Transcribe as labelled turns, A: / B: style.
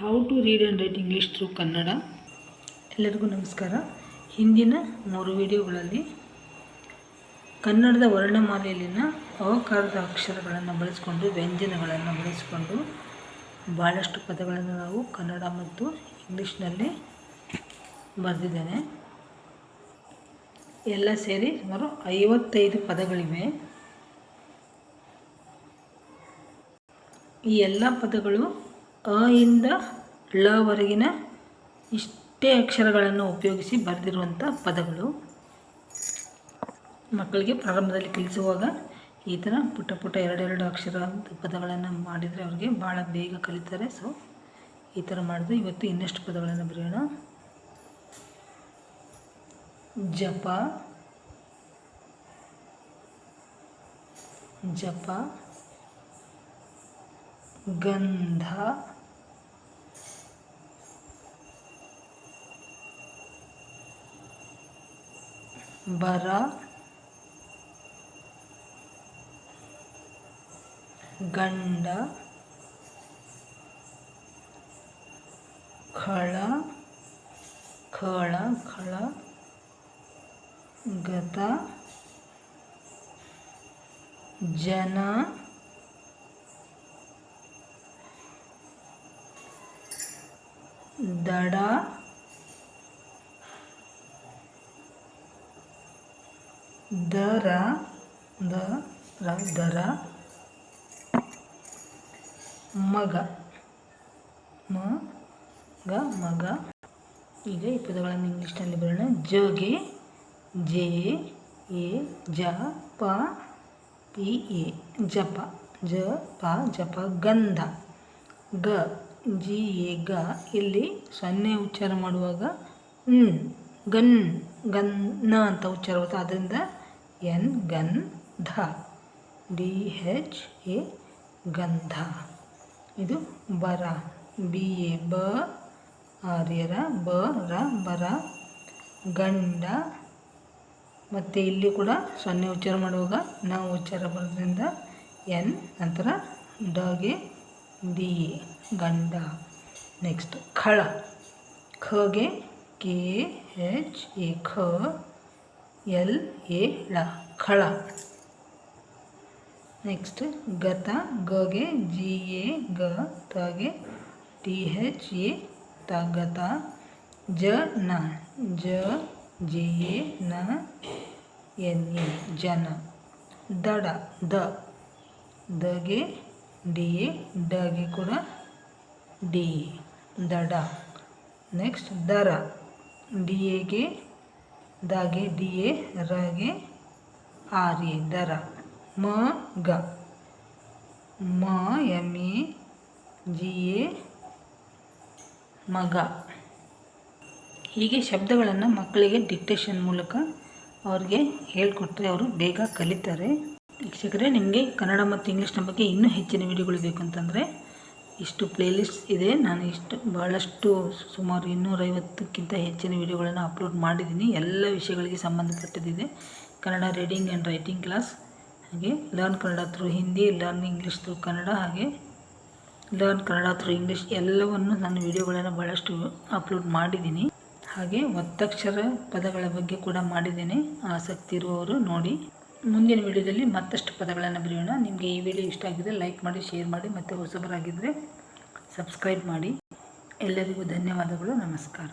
A: How to read and write English through Kannada. ಎಲ್ಲರಿಗೂ ನಮಸ್ಕಾರ. ಹಿಂದಿನ 3 ವಿಡಿಯೋಗಳಲ್ಲಿ ಕನ್ನಡದ ವರ್ಣಮಾಲೆಯಲ್ಲಿನ ಅವಕಾರದ ಅಕ್ಷರಗಳನ್ನು ಬಳಸಿಕೊಂಡು ವ್ಯಂಜನಗಳನ್ನು ಬಳಸಿಕೊಂಡು ಭಾಳಷ್ಟು ಪದಗಳನ್ನು ನಾವು ಕನ್ನಡ ಮತ್ತು ಇಂಗ್ಲೀಷ್ನಲ್ಲಿ ಬರೆದಿದ್ದೇನೆ. ಎಲ್ಲ ಸೇರಿ ಸುಮಾರು 55 ಪದಗಳಿವೆ. ಈ ಎಲ್ಲ ಪದಗಳು ಅ ಇಂದ ಳವರೆಗಿನ ಇಷ್ಟೇ ಅಕ್ಷರಗಳನ್ನು ಉಪಯೋಗಿಸಿ ಬರೆದಿರುವಂಥ ಪದಗಳು. ಮಕ್ಕಳಿಗೆ ಪ್ರಾರಂಭದಲ್ಲಿ ಕಲಿಸುವಾಗ ಈ ಥರ ಪುಟ್ಟ ಪುಟ್ಟ 2 ಅಕ್ಷರ ಪದಗಳನ್ನು ಮಾಡಿದರೆ ಅವ್ರಿಗೆ ಭಾಳ ಬೇಗ ಕಲಿತಾರೆ. ಸೊ ಈ ಥರ ಮಾಡಿದ್ರೆ ಇವತ್ತು ಇನ್ನಷ್ಟು ಪದಗಳನ್ನು ಬರೆಯೋಣ. ಜಪ, ಜಪ, ಗಂಧ, ಬರ, ಗಂಡ, ಖಳ, ಖಳ, ಖಳ, ಗತ, ಜನ, ದಡ, ದರ, ದರ, ಮಗ, ಮಗ. ಈಗ ಈ ಪದಗಳನ್ನು ಇಂಗ್ಲೀಷ್ನಲ್ಲಿ ಬರೋಣ. ಜಗೆ, ಜೆ ಎ, ಜ ಪ ಪಿ ಎ, ಜಪ, ಜ ಪ ಜಪ. ಗಂಧ, ಗ ಜಿ ಎ ಗ. ಇಲ್ಲಿ 0 ಉಚ್ಚಾರ ಮಾಡುವಾಗ ಗನ್ನ ಅಂತ ಉಚ್ಚಾರ ಆಗುತ್ತೆ. ಅದರಿಂದ ಎನ್, ಗಂಧ, ಡಿ ಹೆಚ್ ಎ, ಗಂಧ. ಇದು ಬರ, ಬಿ ಎ ಬ ಆರ್ಯರ, ಬ ರ ಬರ. ಗಂಡ, ಮತ್ತು ಇಲ್ಲಿ ಕೂಡ 0 ಉಚ್ಚಾರ ಮಾಡುವಾಗ ನಾವು ಉಚ್ಚಾರ ಬರೋದ್ರಿಂದ ಎನ್, ನಂತರ ಡಗೆ ಡಿ ಎ, ಗಂಡ. ನೆಕ್ಸ್ಟ್ ಖಳ, ಖಗೆ ಕೆ ಹೆಚ್ ಎ, ಖ ಎಲ್ ಎ ಳ, ಖಳ. ನೆಕ್ಸ್ಟ್ ಗತ, ಗಗೆ ಜಿ ಎ ಗ, ತಗೆ ಟಿ ಹೆಚ್ ಎ, ತ, ಗತ. ಜನ, ಜ ಜೆ ಎ ನ ಎನ್ ಎ, ಜನ. ದಡ, ದ ದಗೆ ಡಿ ಎ, ಡಗೆ ಕೂಡ ಡಿ ಎ, ದಡ. ನೆಕ್ಸ್ಟ್ ದರ, ಡಿ ಎಗೆ ದಾಗೆ ಡಿ ಎ, ರಗೆ ಆರ್ ಎ, ದರ. ಮಗ, ಮ ಎಮ್ ಎ ಜಿ ಎ, ಮಗ. ಹೀಗೆ ಶಬ್ದಗಳನ್ನು ಮಕ್ಕಳಿಗೆ ಡಿಕ್ಟೇಷನ್ ಮೂಲಕ ಅವ್ರಿಗೆ ಹೇಳಿಕೊಟ್ರೆ ಅವರು ಬೇಗ ಕಲಿತಾರೆ. ವೀಕ್ಷಕರೇ, ನಿಮಗೆ ಕನ್ನಡ ಮತ್ತು ಇಂಗ್ಲೀಷ್ನ ಬಗ್ಗೆ ಇನ್ನೂ ಹೆಚ್ಚಿನ ವಿಡಿಯೋಗಳು ಬೇಕು ಅಂತಂದರೆ ಇಷ್ಟು ಪ್ಲೇಲಿಸ್ಟ್ ಇದೆ. ನಾನು ಭಾಳಷ್ಟು ಸುಮಾರು 250ಕ್ಕಿಂತ ಹೆಚ್ಚಿನ ವಿಡಿಯೋಗಳನ್ನು ಅಪ್ಲೋಡ್ ಮಾಡಿದ್ದೀನಿ. ಎಲ್ಲ ವಿಷಯಗಳಿಗೆ ಸಂಬಂಧಪಟ್ಟಿದ್ದಿದೆ. Kannada reading and writing class, ಹಾಗೆ learn Kannada through Hindi, learn English through Kannada, ಹಾಗೆ ಲರ್ನ್ ಕನ್ನಡ ಥ್ರೂ ಇಂಗ್ಲೀಷ್, ಎಲ್ಲವನ್ನು ನಾನು ವಿಡಿಯೋಗಳನ್ನು ಭಾಳಷ್ಟು ಅಪ್ಲೋಡ್ ಮಾಡಿದ್ದೀನಿ. ಹಾಗೆ ಒತ್ತಕ್ಷರ ಪದಗಳ ಬಗ್ಗೆ ಕೂಡ ಮಾಡಿದ್ದೇನೆ. ಆಸಕ್ತಿ ಇರುವವರು ನೋಡಿ. ಮುಂದಿನ ವಿಡಿಯೋದಲ್ಲಿ ಮತ್ತಷ್ಟು ಪದಗಳನ್ನು ಬರೆಯೋಣ. ನಿಮಗೆ ಈ ವಿಡಿಯೋ ಇಷ್ಟ ಆಗಿದ್ದರೆ ಲೈಕ್ ಮಾಡಿ, ಶೇರ್ ಮಾಡಿ, ಮತ್ತು ಹೊಸಬರಾಗಿದ್ದರೆ ಸಬ್ಸ್ಕ್ರೈಬ್ ಮಾಡಿ. ಎಲ್ಲರಿಗೂ ಧನ್ಯವಾದಗಳು. ನಮಸ್ಕಾರ.